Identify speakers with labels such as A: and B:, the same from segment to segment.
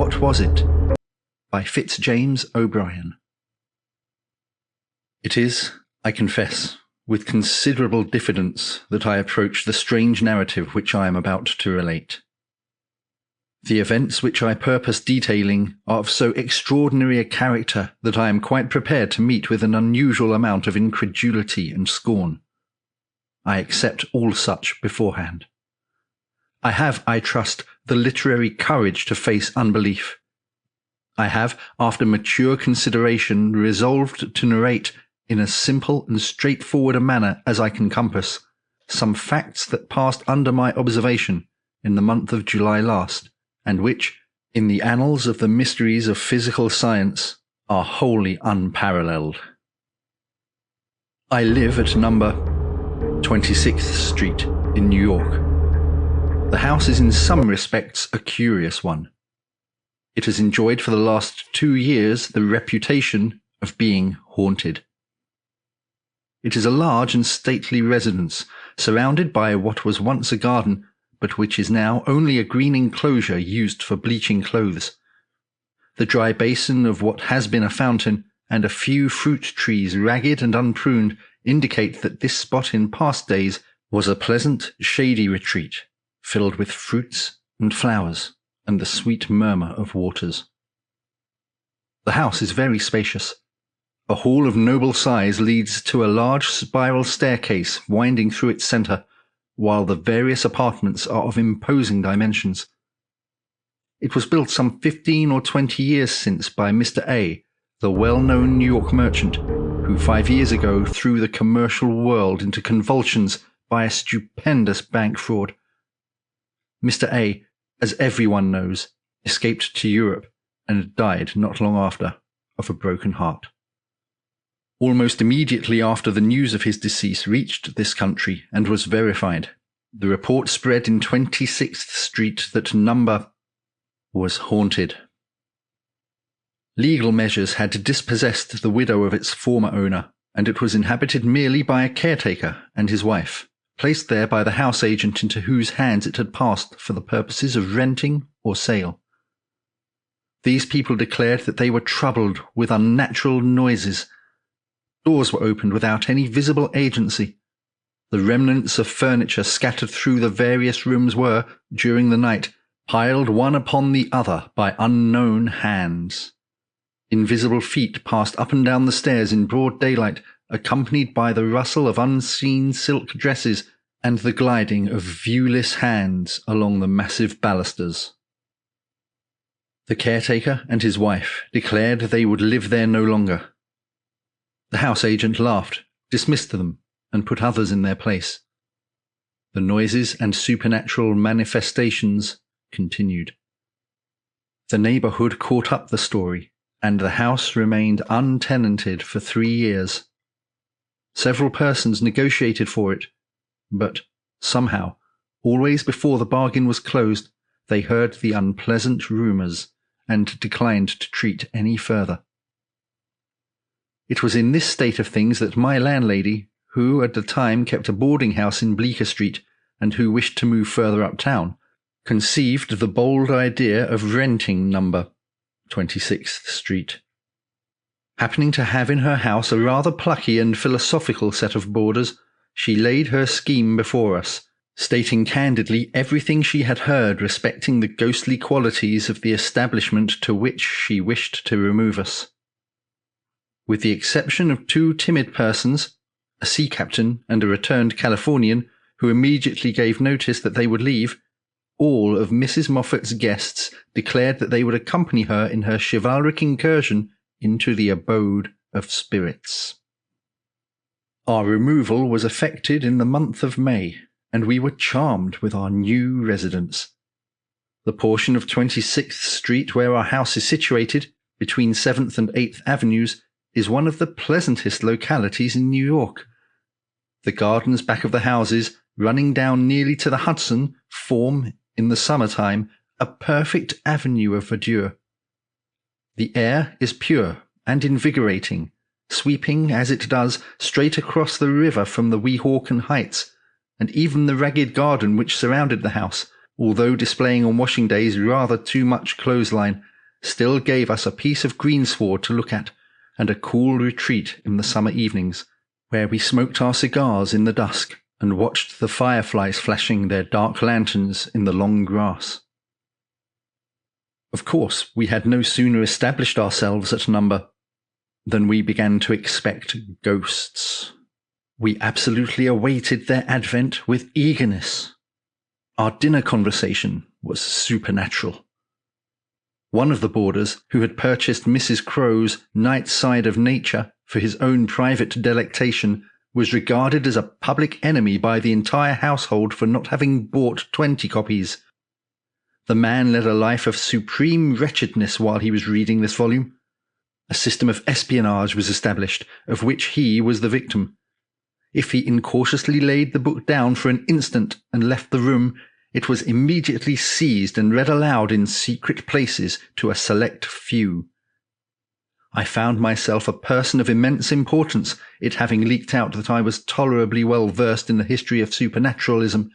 A: What Was It? By Fitz-James O'Brien. It is, I confess, with considerable diffidence that I approach the strange narrative which I am about to relate. The events which I purpose detailing are of so extraordinary a character that I am quite prepared to meet with an unusual amount of incredulity and scorn. I accept all such beforehand. I have, I trust, the literary courage to face unbelief. I have, after mature consideration, resolved to narrate, in as simple and straightforward a manner as I can compass, some facts that passed under my observation in the month of July last, and which, in the annals of the mysteries of physical science, are wholly unparalleled. I live at number 26th Street in New York. The house is in some respects a curious one. It has enjoyed for the last 2 years the reputation of being haunted. It is a large and stately residence, surrounded by what was once a garden, but which is now only a green enclosure used for bleaching clothes. The dry basin of what has been a fountain, and a few fruit trees ragged and unpruned, indicate that this spot in past days was a pleasant, shady retreat, filled with fruits and flowers, and the sweet murmur of waters. The house is very spacious. A hall of noble size leads to a large spiral staircase winding through its centre, while the various apartments are of imposing dimensions. It was built some 15 or 20 years since by Mr. A., the well-known New York merchant, who 5 years ago threw the commercial world into convulsions by a stupendous bank fraud. Mr. A., as everyone knows, escaped to Europe and died not long after of a broken heart. Almost immediately after the news of his decease reached this country and was verified, the report spread in 26th Street that number was haunted. Legal measures had dispossessed the widow of its former owner, and it was inhabited merely by a caretaker and his wife, placed there by the house agent into whose hands it had passed for the purposes of renting or sale. These people declared that they were troubled with unnatural noises. Doors were opened without any visible agency. The remnants of furniture scattered through the various rooms were, during the night, piled one upon the other by unknown hands. Invisible feet passed up and down the stairs in broad daylight, accompanied by the rustle of unseen silk dresses and the gliding of viewless hands along the massive balusters. The caretaker and his wife declared they would live there no longer. The house agent laughed, dismissed them, and put others in their place. The noises and supernatural manifestations continued. The neighbourhood caught up the story, and the house remained untenanted for 3 years. Several persons negotiated for it, but, somehow, always before the bargain was closed, they heard the unpleasant rumours, and declined to treat any further. It was in this state of things that my landlady, who at the time kept a boarding-house in Bleecker Street, and who wished to move further uptown, conceived the bold idea of renting number 26th Street. Happening to have in her house a rather plucky and philosophical set of boarders, she laid her scheme before us, stating candidly everything she had heard respecting the ghostly qualities of the establishment to which she wished to remove us. With the exception of 2 timid persons, a sea captain and a returned Californian, who immediately gave notice that they would leave, all of Mrs. Moffat's guests declared that they would accompany her in her chivalric incursion into the abode of spirits. Our removal was effected in the month of May, and we were charmed with our new residence. The portion of 26th Street where our house is situated, between 7th and 8th Avenues, is one of the pleasantest localities in New York. The gardens back of the houses, running down nearly to the Hudson, form, in the summer-time, a perfect avenue of verdure. The air is pure and invigorating, sweeping, as it does, straight across the river from the Weehawken Heights, and even the ragged garden which surrounded the house, although displaying on washing days rather too much clothesline, still gave us a piece of greensward to look at, and a cool retreat in the summer evenings, where we smoked our cigars in the dusk and watched the fireflies flashing their dark lanterns in the long grass. Of course, we had no sooner established ourselves at number than we began to expect ghosts. We absolutely awaited their advent with eagerness. Our dinner conversation was supernatural. One of the boarders, who had purchased Mrs. Crow's Night Side of Nature for his own private delectation, was regarded as a public enemy by the entire household for not having bought 20 copies. The man led a life of supreme wretchedness while he was reading this volume. A system of espionage was established, of which he was the victim. If he incautiously laid the book down for an instant and left the room, it was immediately seized and read aloud in secret places to a select few. I found myself a person of immense importance, it having leaked out that I was tolerably well versed in the history of supernaturalism,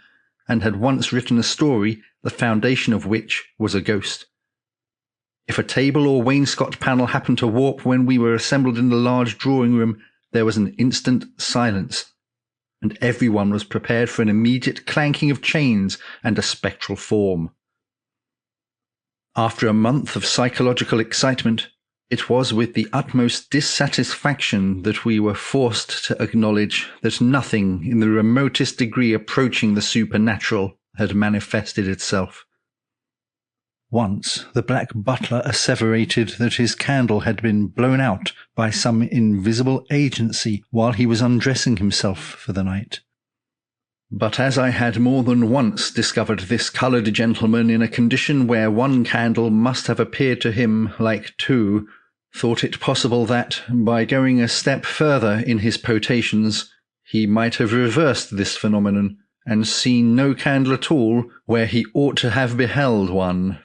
A: and had once written a story, the foundation of which was a ghost. If a table or wainscot panel happened to warp when we were assembled in the large drawing-room, there was an instant silence, and everyone was prepared for an immediate clanking of chains and a spectral form. After a month of psychological excitement, it was with the utmost dissatisfaction that we were forced to acknowledge that nothing in the remotest degree approaching the supernatural had manifested itself. Once the black butler asseverated that his candle had been blown out by some invisible agency while he was undressing himself for the night. But as I had more than once discovered this coloured gentleman in a condition where one candle must have appeared to him like two, thought it possible that, by going a step further in his potations, he might have reversed this phenomenon, and seen no candle at all where he ought to have beheld one.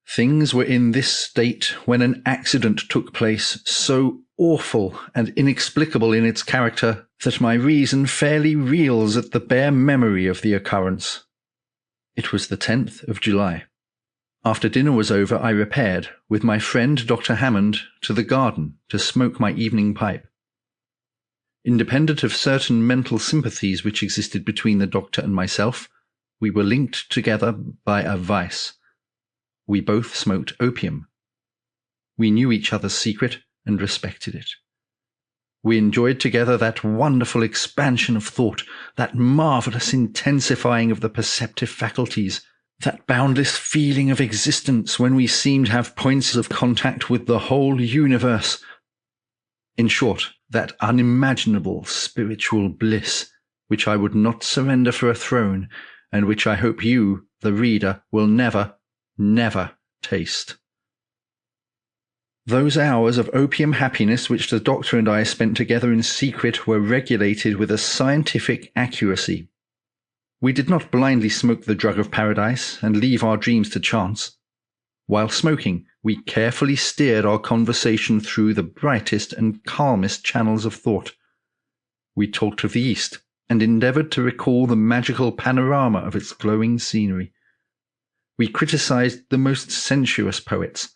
A: Things were in this state when an accident took place so awful and inexplicable in its character that my reason fairly reels at the bare memory of the occurrence. It was the 10th of July. After dinner was over, I repaired, with my friend Dr. Hammond, to the garden to smoke my evening pipe. Independent of certain mental sympathies which existed between the doctor and myself, we were linked together by a vice. We both smoked opium. We knew each other's secret and respected it. We enjoyed together that wonderful expansion of thought, that marvellous intensifying of the perceptive faculties, that boundless feeling of existence when we seemed to have points of contact with the whole universe. In short, that unimaginable spiritual bliss, which I would not surrender for a throne, and which I hope you, the reader, will never taste. Those hours of opium happiness which the doctor and I spent together in secret were regulated with a scientific accuracy. We did not blindly smoke the drug of paradise and leave our dreams to chance. While smoking, we carefully steered our conversation through the brightest and calmest channels of thought. We talked of the East, and endeavoured to recall the magical panorama of its glowing scenery. We criticized the most sensuous poets,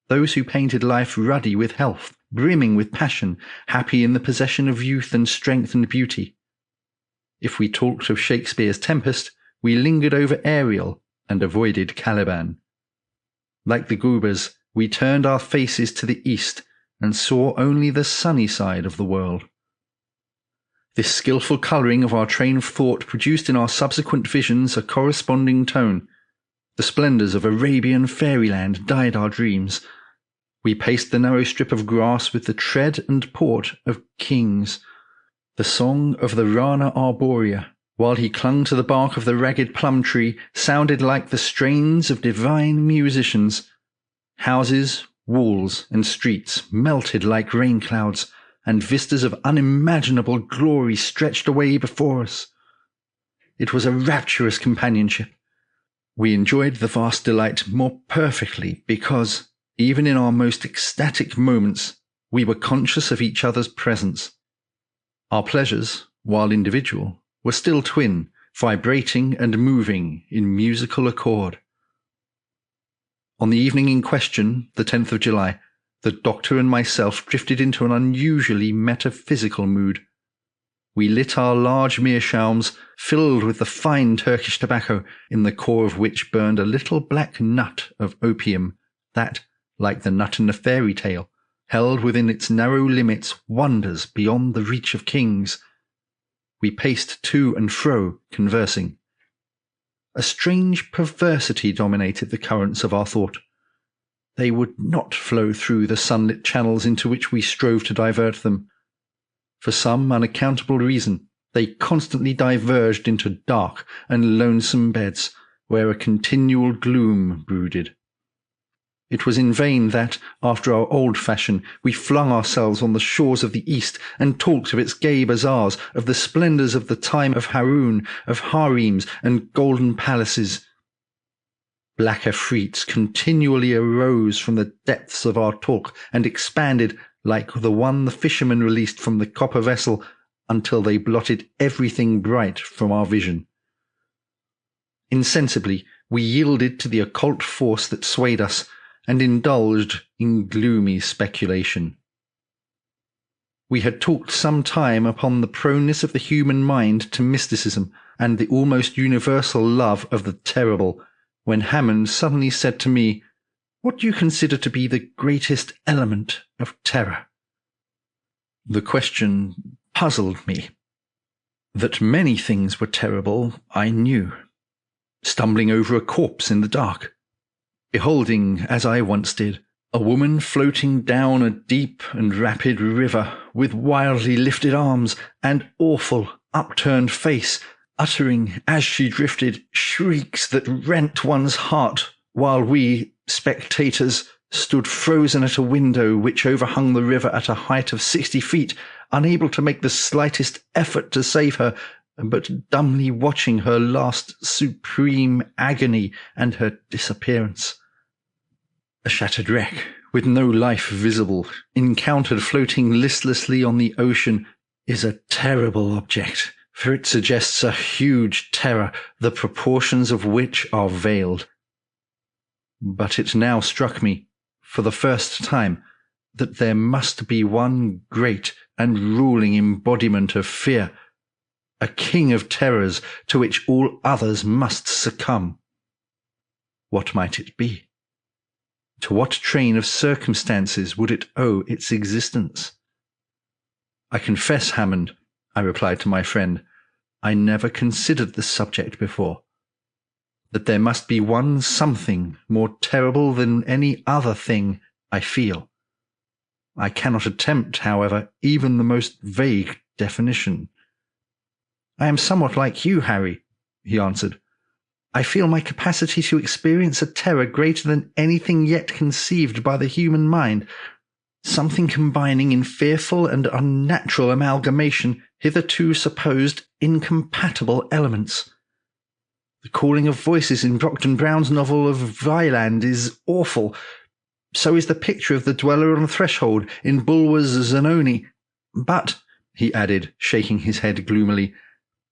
A: those who painted life ruddy with health, brimming with passion, happy in the possession of youth and strength and beauty. If we talked of Shakespeare's Tempest, we lingered over Ariel and avoided Caliban. Like the Grubers, we turned our faces to the east and saw only the sunny side of the world. This skilful colouring of our train of thought produced in our subsequent visions a corresponding tone. The splendours of Arabian fairyland dyed our dreams. We paced the narrow strip of grass with the tread and port of kings. The song of the Rana Arborea, while he clung to the bark of the ragged plum tree, sounded like the strains of divine musicians. Houses, walls, and streets melted like rain clouds, and vistas of unimaginable glory stretched away before us. It was a rapturous companionship. We enjoyed the vast delight more perfectly because, even in our most ecstatic moments, we were conscious of each other's presence. Our pleasures, while individual, were still twin, vibrating and moving in musical accord. On the evening in question, the 10th of July, the doctor and myself drifted into an unusually metaphysical mood. We lit our large meerschaums, filled with the fine Turkish tobacco, in the core of which burned a little black nut of opium that, like the nut in the fairy tale, held within its narrow limits wonders beyond the reach of kings. We paced to and fro, conversing. A strange perversity dominated the currents of our thought. They would not flow through the sunlit channels into which we strove to divert them. For some unaccountable reason, they constantly diverged into dark and lonesome beds, where a continual gloom brooded. It was in vain that, after our old fashion, we flung ourselves on the shores of the East and talked of its gay bazaars, of the splendours of the time of Haroun, of harems and golden palaces. Black afrits continually arose from the depths of our talk and expanded, like the one the fisherman released from the copper vessel, until they blotted everything bright from our vision. Insensibly, we yielded to the occult force that swayed us, and indulged in gloomy speculation. We had talked some time upon the proneness of the human mind to mysticism and the almost universal love of the terrible, when Hammond suddenly said to me, "What do you consider to be the greatest element of terror?" The question puzzled me. That many things were terrible, I knew. Stumbling over a corpse in the dark, beholding, as I once did, a woman floating down a deep and rapid river with wildly lifted arms and awful upturned face, uttering, as she drifted, shrieks that rent one's heart, while we, spectators, stood frozen at a window which overhung the river at a height of 60 feet, unable to make the slightest effort to save her, but dumbly watching her last supreme agony and her disappearance. A shattered wreck, with no life visible, encountered floating listlessly on the ocean, is a terrible object, for it suggests a huge terror, the proportions of which are veiled. But it now struck me, for the first time, that there must be one great and ruling embodiment of fear, a king of terrors to which all others must succumb. What might it be? To what train of circumstances would it owe its existence? "I confess, Hammond," I replied to my friend, "I never considered the subject before. That there must be one something more terrible than any other thing I feel. I cannot attempt, however, even the most vague definition." "I am somewhat like you, Harry," he answered. "I feel my capacity to experience a terror greater than anything yet conceived by the human mind, something combining in fearful and unnatural amalgamation hitherto supposed incompatible elements. The calling of voices in Brockden Brown's novel of Wieland is awful. So is the picture of the dweller on the threshold in Bulwer's Zanoni. But," he added, shaking his head gloomily,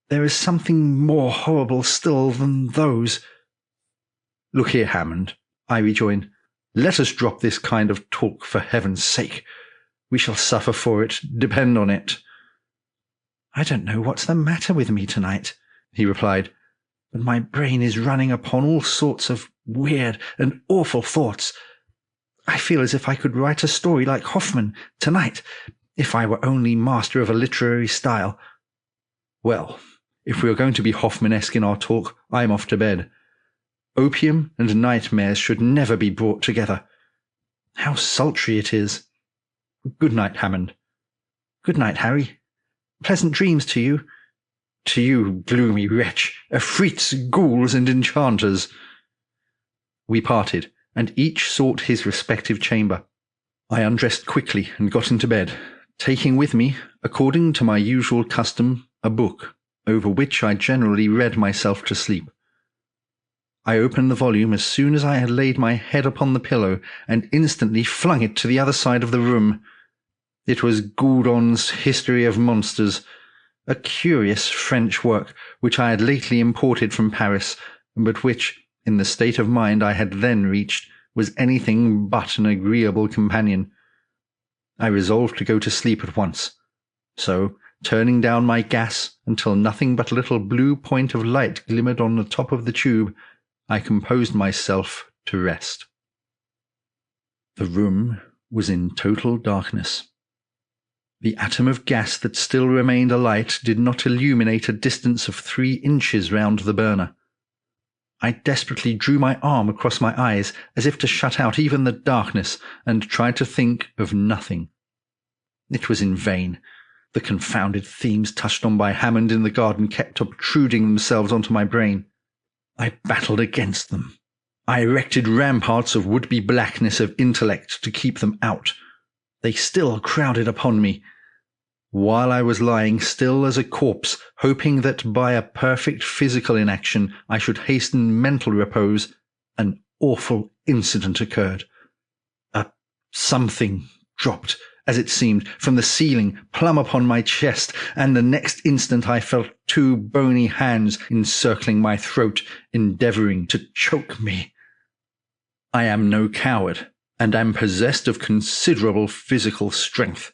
A: "there is something more horrible still than those." "Look here, Hammond," I rejoined, "let us drop this kind of talk for heaven's sake. We shall suffer for it, depend on it." "I don't know what's the matter with me tonight," he replied, "but my brain is running upon all sorts of weird and awful thoughts. I feel as if I could write a story like Hoffman tonight, if I were only master of a literary style." "Well, if we are going to be Hoffman-esque in our talk, I am off to bed. Opium and nightmares should never be brought together. How sultry it is. Good night, Hammond." "Good night, Harry. Pleasant dreams to you." "To you, gloomy wretch, afrits, ghouls, and enchanters." We parted, and each sought his respective chamber. I undressed quickly and got into bed, taking with me, according to my usual custom, a book, over which I generally read myself to sleep. I opened the volume as soon as I had laid my head upon the pillow, and instantly flung it to the other side of the room. It was Goudon's History of Monsters, a curious French work which I had lately imported from Paris, but which, in the state of mind I had then reached, was anything but an agreeable companion. I resolved to go to sleep at once. So, turning down my gas until nothing but a little blue point of light glimmered on the top of the tube, I composed myself to rest. The room was in total darkness. The atom of gas that still remained alight did not illuminate a distance of 3 inches round the burner. I desperately drew my arm across my eyes as if to shut out even the darkness, and tried to think of nothing. It was in vain. The confounded themes touched on by Hammond in the garden kept obtruding themselves onto my brain. I battled against them. I erected ramparts of would-be blackness of intellect to keep them out. They still crowded upon me. While I was lying still as a corpse, hoping that by a perfect physical inaction I should hasten mental repose, an awful incident occurred. A something dropped, as it seemed, from the ceiling, plumb upon my chest, and the next instant I felt 2 bony hands encircling my throat, endeavouring to choke me. I am no coward, and am possessed of considerable physical strength.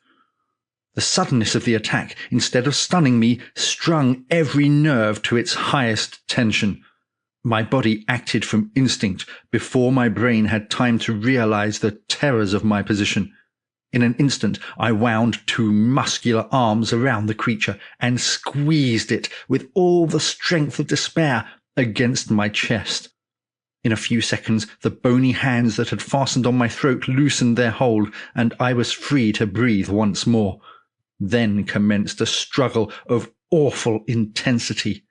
A: The suddenness of the attack, instead of stunning me, strung every nerve to its highest tension. My body acted from instinct before my brain had time to realize the terrors of my position. In an instant, I wound 2 muscular arms around the creature and squeezed it with all the strength of despair against my chest. In a few seconds, the bony hands that had fastened on my throat loosened their hold, and I was free to breathe once more. Then commenced a struggle of awful intensity.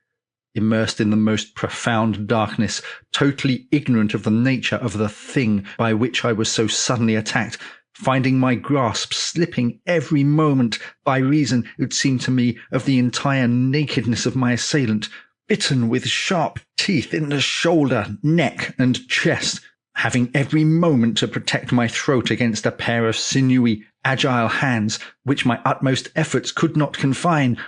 A: Immersed in the most profound darkness, totally ignorant of the nature of the thing by which I was so suddenly attacked, finding my grasp slipping every moment by reason, it seemed to me, of the entire nakedness of my assailant, bitten with sharp teeth in the shoulder, neck, and chest, having every moment to protect my throat against a pair of sinewy, agile hands, which my utmost efforts could not confine.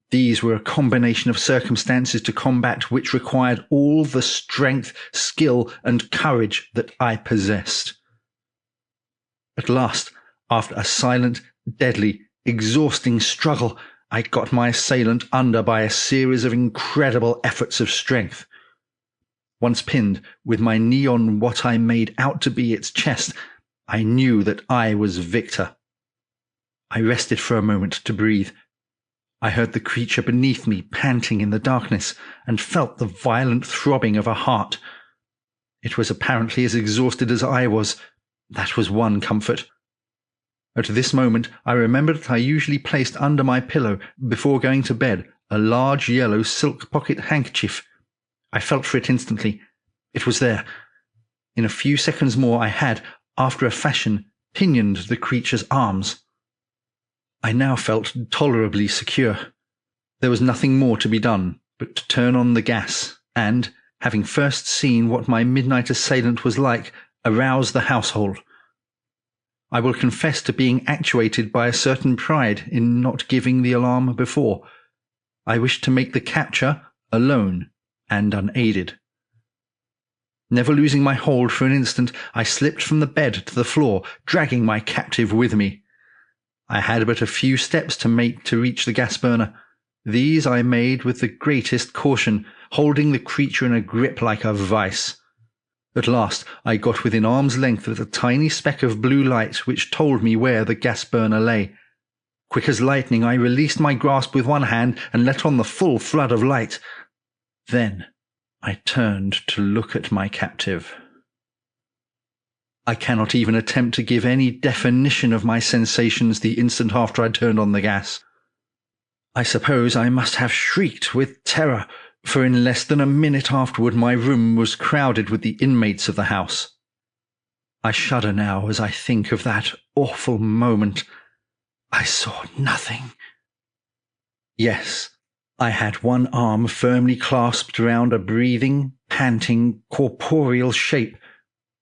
A: These were a combination of circumstances to combat which required all the strength, skill, and courage that I possessed. At last, after a silent, deadly, exhausting struggle, I got my assailant under by a series of incredible efforts of strength. Once pinned, with my knee on what I made out to be its chest, I knew that I was victor. I rested for a moment to breathe. I heard the creature beneath me panting in the darkness, and felt the violent throbbing of a heart. It was apparently as exhausted as I was. That was one comfort. At this moment I remembered that I usually placed under my pillow, before going to bed, a large yellow silk pocket handkerchief. I felt for it instantly. It was there. In a few seconds more I had, after a fashion, pinioned the creature's arms. I now felt tolerably secure. There was nothing more to be done but to turn on the gas and, having first seen what my midnight assailant was like, arouse the household. I will confess to being actuated by a certain pride in not giving the alarm before. I wished to make the capture alone and unaided. Never losing my hold for an instant, I slipped from the bed to the floor, dragging my captive with me. I had but a few steps to make to reach the gas burner. These I made with the greatest caution, holding the creature in a grip like a vice. At last I got within arm's length of the tiny speck of blue light which told me where the gas burner lay. Quick as lightning I released my grasp with one hand and let on the full flood of light. Then I turned to look at my captive. I cannot even attempt to give any definition of my sensations the instant after I turned on the gas. I suppose I must have shrieked with terror, for in less than a minute afterward my room was crowded with the inmates of the house. I shudder now as I think of that awful moment. I saw nothing. Yes, I had one arm firmly clasped round a breathing, panting, corporeal shape,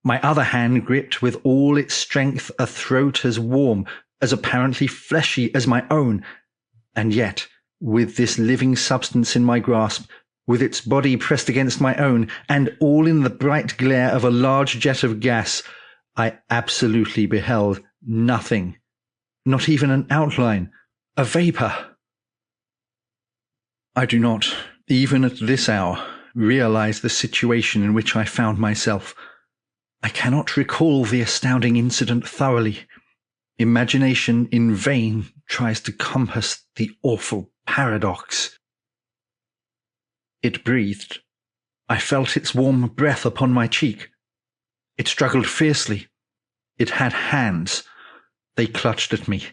A: my other hand gripped with all its strength a throat as warm, as apparently fleshy as my own, and yet, with this living substance in my grasp, with its body pressed against my own, and all in the bright glare of a large jet of gas, I absolutely beheld nothing, not even an outline, a vapour. I do not, even at this hour, realize the situation in which I found myself. I cannot recall the astounding incident thoroughly. Imagination in vain tries to compass the awful paradox. It breathed. I felt its warm breath upon my cheek. It struggled fiercely. It had hands. They clutched at me.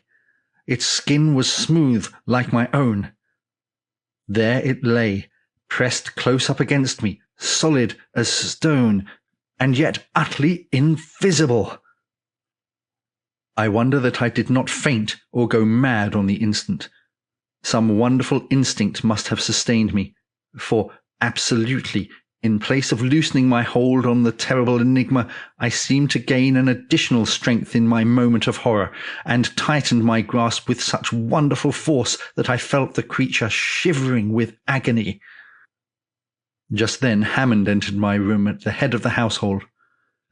A: Its skin was smooth like my own. There it lay, pressed close up against me, solid as stone, and yet utterly invisible. I wonder that I did not faint or go mad on the instant. Some wonderful instinct must have sustained me, for absolutely, in place of loosening my hold on the terrible enigma, I seemed to gain an additional strength in my moment of horror, and tightened my grasp with such wonderful force that I felt the creature shivering with agony. Just then Hammond entered my room at the head of the household.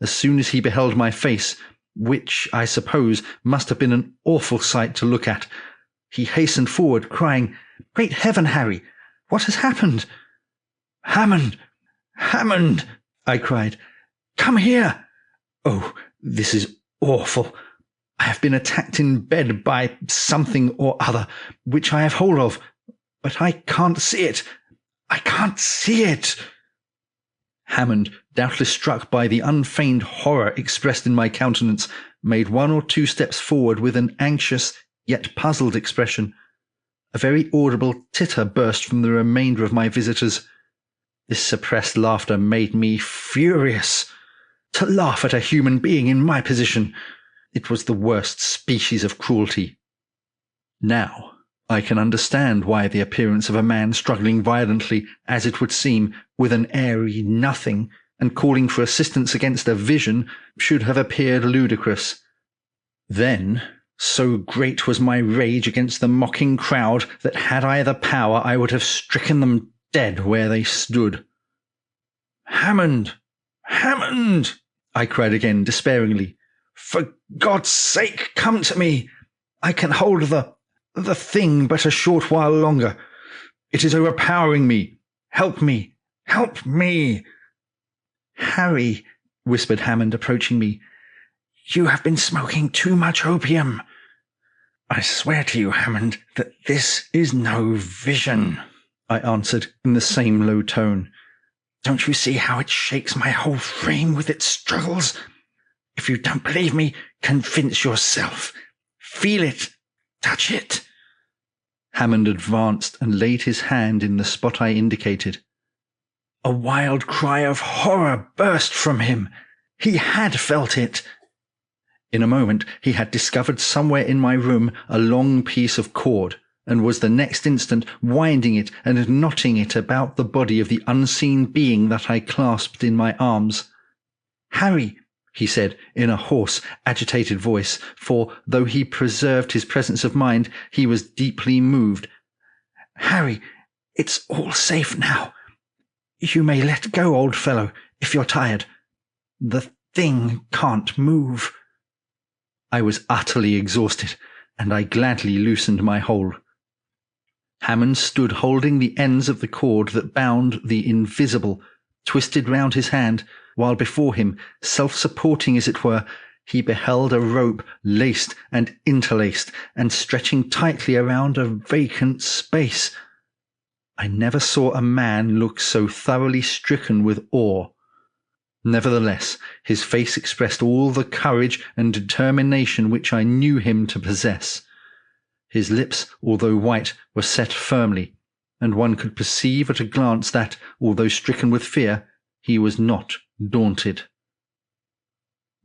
A: As soon as he beheld my face, which, I suppose, must have been an awful sight to look at, he hastened forward, crying, "Great heaven, Harry! What has happened?" "Hammond! Hammond!" I cried. "Come here! Oh, this is awful! I have been attacked in bed by something or other, which I have hold of, but I can't see it! I can't see it!" Hammond, doubtless struck by the unfeigned horror expressed in my countenance, made 1 or 2 steps forward with an anxious yet puzzled expression. A very audible titter burst from the remainder of my visitors. This suppressed laughter made me furious. To laugh at a human being in my position! It was the worst species of cruelty. Now I can understand why the appearance of a man struggling violently, as it would seem, with an airy nothing, and calling for assistance against a vision, should have appeared ludicrous. Then, so great was my rage against the mocking crowd that had I the power I would have stricken them dead where they stood. "Hammond! Hammond!" I cried again despairingly. "For God's sake, come to me! I can hold the thing but a short while longer. It is overpowering me. Help me! Help me!" "Harry," whispered Hammond, approaching me, "you have been smoking too much opium." "I swear to you, Hammond, that this is no vision," I answered in the same low tone. "Don't you see how it shakes my whole frame with its struggles? If you don't believe me, convince yourself. Feel it. Touch it." Hammond advanced and laid his hand in the spot I indicated. A wild cry of horror burst from him. He had felt it. In a moment he had discovered somewhere in my room a long piece of cord, and was the next instant winding it and knotting it about the body of the unseen being that I clasped in my arms. "Harry," he said in a hoarse, agitated voice, for, though he preserved his presence of mind, he was deeply moved. "Harry, it's all safe now. You may let go, old fellow, if you're tired. The thing can't move." I was utterly exhausted, and I gladly loosened my hold. Hammond stood holding the ends of the cord that bound the invisible, twisted round his hand, while before him, self-supporting as it were, he beheld a rope laced and interlaced, and stretching tightly around a vacant space. I never saw a man look so thoroughly stricken with awe. Nevertheless, his face expressed all the courage and determination which I knew him to possess. His lips, although white, were set firmly, and one could perceive at a glance that, although stricken with fear, he was not daunted.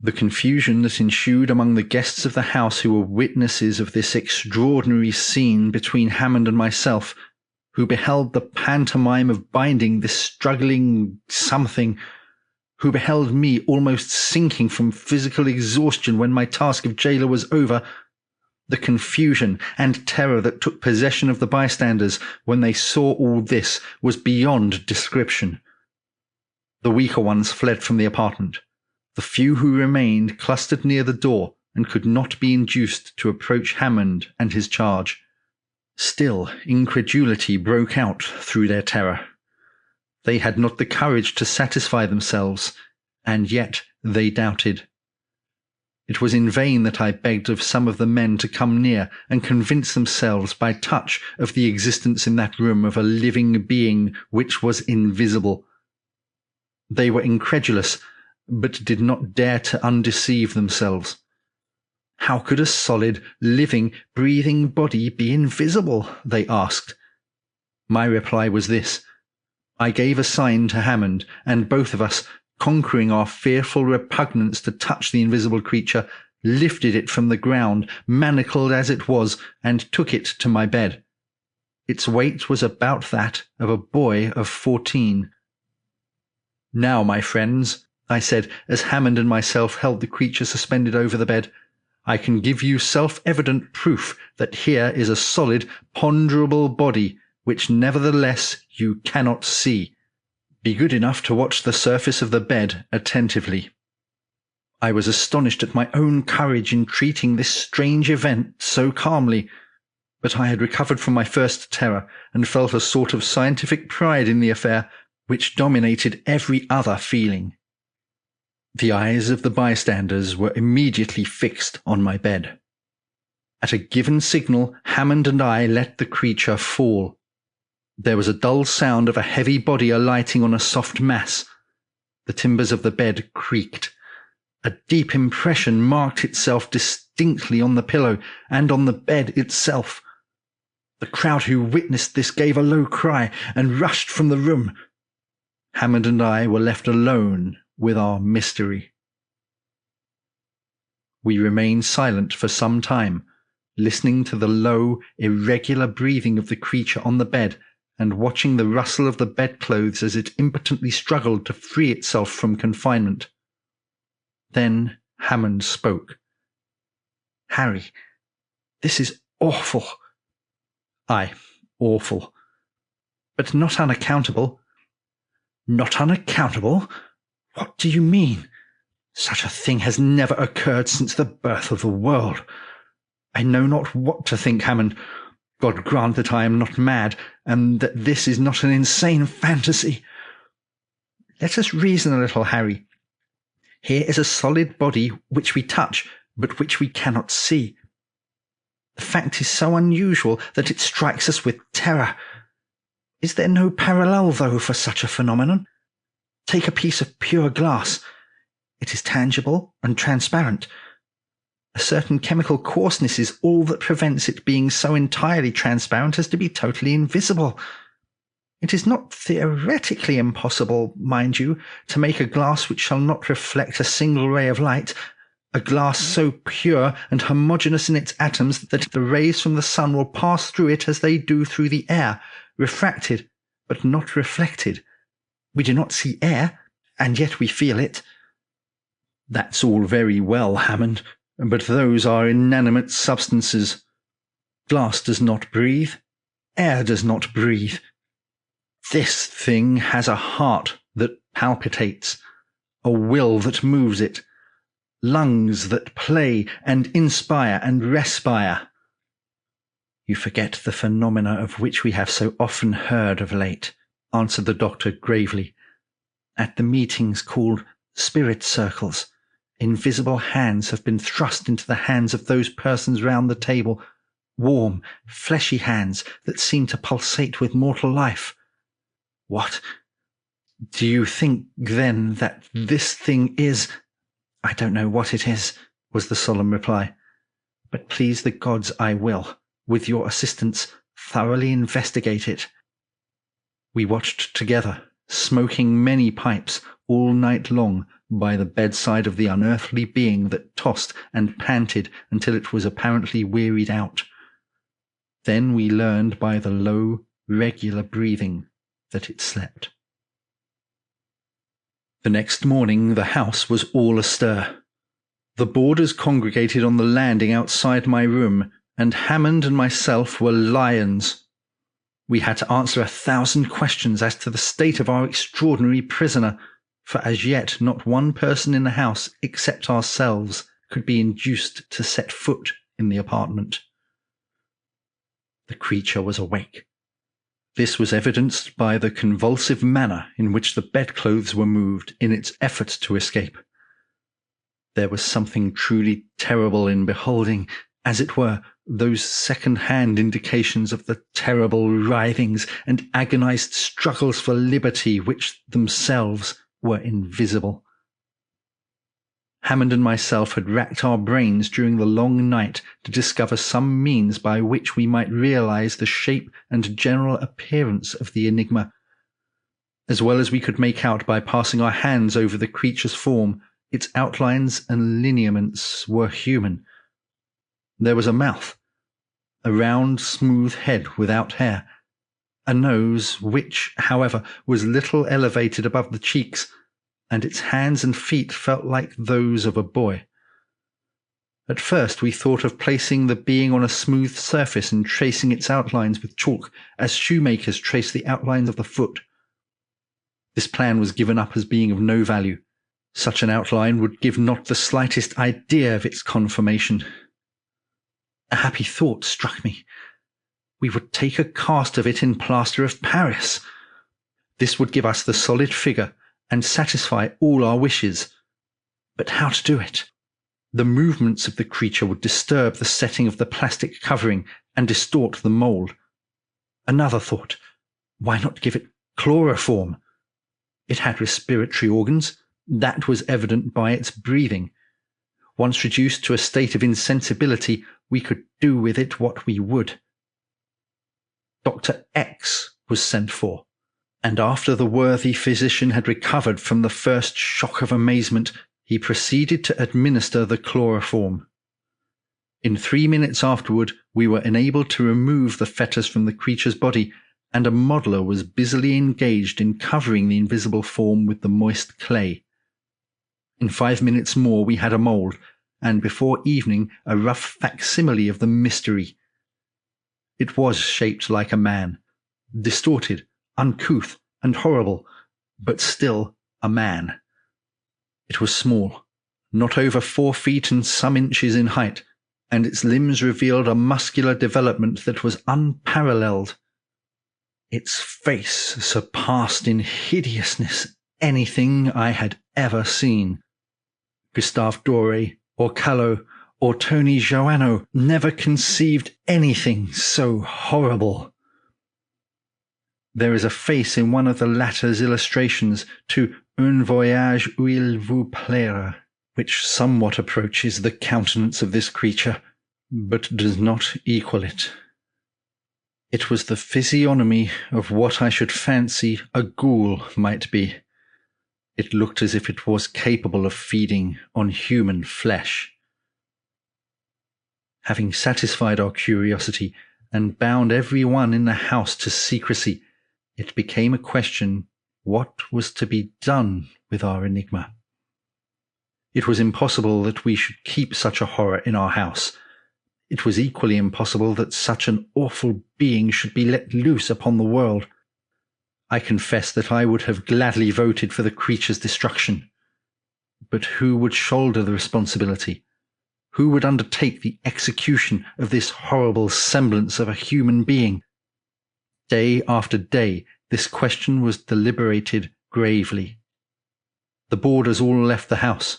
A: The confusion that ensued among the guests of the house who were witnesses of this extraordinary scene between Hammond and myself, who beheld the pantomime of binding this struggling something, who beheld me almost sinking from physical exhaustion when my task of jailer was over, The confusion and terror that took possession of the bystanders when they saw all this was beyond description. The weaker ones fled from the apartment. The few who remained clustered near the door and could not be induced to approach Hammond and his charge. Still, incredulity broke out through their terror. They had not the courage to satisfy themselves, and yet they doubted. It was in vain that I begged of some of the men to come near and convince themselves by touch of the existence in that room of a living being which was invisible. They were incredulous, but did not dare to undeceive themselves. How could a solid, living, breathing body be invisible? They asked. My reply was this. I gave a sign to Hammond, and both of us, conquering our fearful repugnance to touch the invisible creature, lifted it from the ground, manacled as it was, and took it to my bed. Its weight was about that of a boy of 14. Now, my friends, I said, as Hammond and myself held the creature suspended over the bed, I can give you self-evident proof that here is a solid, ponderable body, which nevertheless you cannot see. Be good enough to watch the surface of the bed attentively. I was astonished at my own courage in treating this strange event so calmly, but I had recovered from my first terror and felt a sort of scientific pride in the affair which dominated every other feeling. The eyes of the bystanders were immediately fixed on my bed. At a given signal, Hammond and I let the creature fall. There was a dull sound of a heavy body alighting on a soft mass. The timbers of the bed creaked. A deep impression marked itself distinctly on the pillow and on the bed itself. The crowd who witnessed this gave a low cry and rushed from the room. Hammond and I were left alone with our mystery. We remained silent for some time, listening to the low, irregular breathing of the creature on the bed and watching the rustle of the bedclothes as it impotently struggled to free itself from confinement. Then Hammond spoke. "Harry, this is awful." "Aye, awful. But not unaccountable." "Not unaccountable? What do you mean? Such a thing has never occurred since the birth of the world. I know not what to think, Hammond. God grant that I am not mad, and that this is not an insane fantasy. Let us reason a little, Harry. Here is a solid body which we touch, but which we cannot see. The fact is so unusual that it strikes us with terror. Is there no parallel, though, for such a phenomenon? Take a piece of pure glass. It is tangible and transparent. A certain chemical coarseness is all that prevents it being so entirely transparent as to be totally invisible. It is not theoretically impossible, mind you, to make a glass which shall not reflect a single ray of light, a glass so pure and homogeneous in its atoms that the rays from the sun will pass through it as they do through the air, refracted, but not reflected. We do not see air, and yet we feel it." "That's all very well, Hammond, but those are inanimate substances. Glass does not breathe. Air does not breathe. This thing has a heart that palpitates, a will that moves it, lungs that play and inspire and respire." "You forget the phenomena of which we have so often heard of late," answered the doctor gravely. "At the meetings called spirit circles, invisible hands have been thrust into the hands of those persons round the table, warm, fleshy hands that seem to pulsate with mortal life." "What? Do you think, then, that this thing is—" "I don't know what it is," was the solemn reply. "But please the gods I will, with your assistance, thoroughly investigate it." We watched together, smoking many pipes, all night long, by the bedside of the unearthly being that tossed and panted until it was apparently wearied out. Then we learned by the low, regular breathing that it slept. The next morning the house was all astir. The boarders congregated on the landing outside my room, and Hammond and myself were lions. We had to answer 1,000 questions as to the state of our extraordinary prisoner, for as yet not one person in the house, except ourselves, could be induced to set foot in the apartment. The creature was awake. This was evidenced by the convulsive manner in which the bedclothes were moved in its effort to escape. There was something truly terrible in beholding, as it were, those second-hand indications of the terrible writhings and agonized struggles for liberty which themselves were invisible. Hammond and myself had racked our brains during the long night to discover some means by which we might realize the shape and general appearance of the enigma. As well as we could make out by passing our hands over the creature's form, its outlines and lineaments were human. There was a mouth, a round, smooth head without hair, a nose which, however, was little elevated above the cheeks, and its hands and feet felt like those of a boy. At first we thought of placing the being on a smooth surface and tracing its outlines with chalk, as shoemakers trace the outlines of the foot. This plan was given up as being of no value. Such an outline would give not the slightest idea of its conformation. A happy thought struck me. We would take a cast of it in plaster of Paris. This would give us the solid figure and satisfy all our wishes. But how to do it? The movements of the creature would disturb the setting of the plastic covering and distort the mould. Another thought. Why not give it chloroform? It had respiratory organs. That was evident by its breathing. Once reduced to a state of insensibility, we could do with it what we would. Dr. X was sent for, and after the worthy physician had recovered from the first shock of amazement, he proceeded to administer the chloroform. In 3 minutes afterward, we were enabled to remove the fetters from the creature's body, and a modeller was busily engaged in covering the invisible form with the moist clay. In 5 minutes more we had a mould, and before evening a rough facsimile of the mystery. It was shaped like a man, distorted, uncouth, and horrible, but still a man. It was small, not over 4 feet and some inches in height, and its limbs revealed a muscular development that was unparalleled. Its face surpassed in hideousness anything I had ever seen. Gustave Doré, or Callot, or Tony Joannou never conceived anything so horrible. There is a face in one of the latter's illustrations to Un voyage où il vous plaira, which somewhat approaches the countenance of this creature, but does not equal it. It was the physiognomy of what I should fancy a ghoul might be. It looked as if it was capable of feeding on human flesh. Having satisfied our curiosity and bound every one in the house to secrecy, it became a question what was to be done with our enigma. It was impossible that we should keep such a horror in our house. It was equally impossible that such an awful being should be let loose upon the world. I confess that I would have gladly voted for the creature's destruction. But who would shoulder the responsibility? Who would undertake the execution of this horrible semblance of a human being? Day after day, this question was deliberated gravely. The boarders all left the house.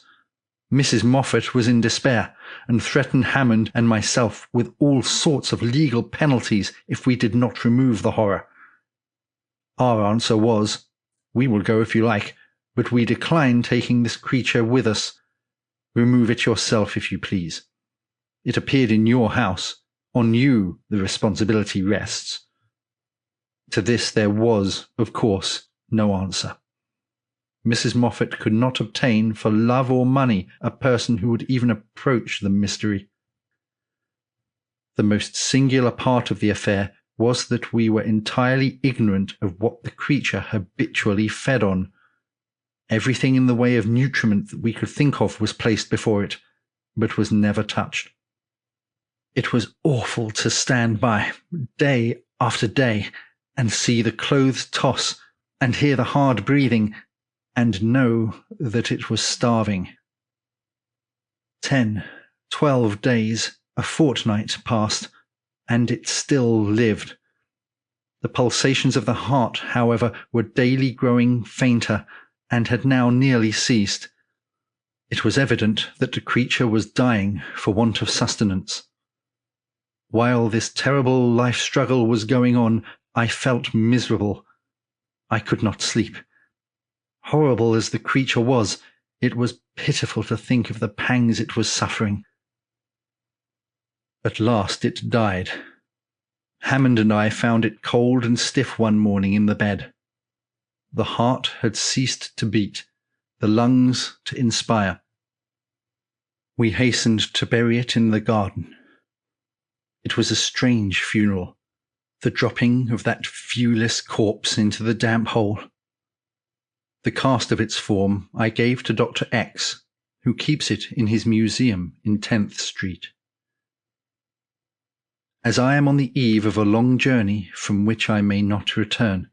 A: Mrs. Moffat was in despair, and threatened Hammond and myself with all sorts of legal penalties if we did not remove the horror. Our answer was, "We will go if you like, but we decline taking this creature with us. Remove it yourself if you please. It appeared in your house. On you the responsibility rests." To this there was, of course, no answer. Mrs. Moffat could not obtain for love or money a person who would even approach the mystery. The most singular part of the affair was that we were entirely ignorant of what the creature habitually fed on. Everything in the way of nutriment that we could think of was placed before it, but was never touched. It was awful to stand by, day after day, and see the clothes toss, and hear the hard breathing, and know that it was starving. 10, 12 days, a fortnight passed, and it still lived. The pulsations of the heart, however, were daily growing fainter, and had now nearly ceased. It was evident that the creature was dying for want of sustenance. While this terrible life struggle was going on, I felt miserable. I could not sleep. Horrible as the creature was, it was pitiful to think of the pangs it was suffering. At last it died. Hammond and I found it cold and stiff one morning in the bed. The heart had ceased to beat, the lungs to inspire. We hastened to bury it in the garden. It was a strange funeral, the dropping of that viewless corpse into the damp hole. The cast of its form I gave to Dr. X, who keeps it in his museum in 10th Street. As I am on the eve of a long journey from which I may not return,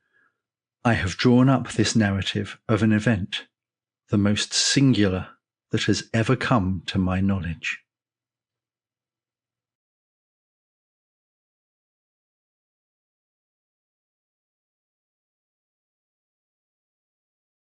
A: I have drawn up this narrative of an event, the most singular that has ever come to my knowledge.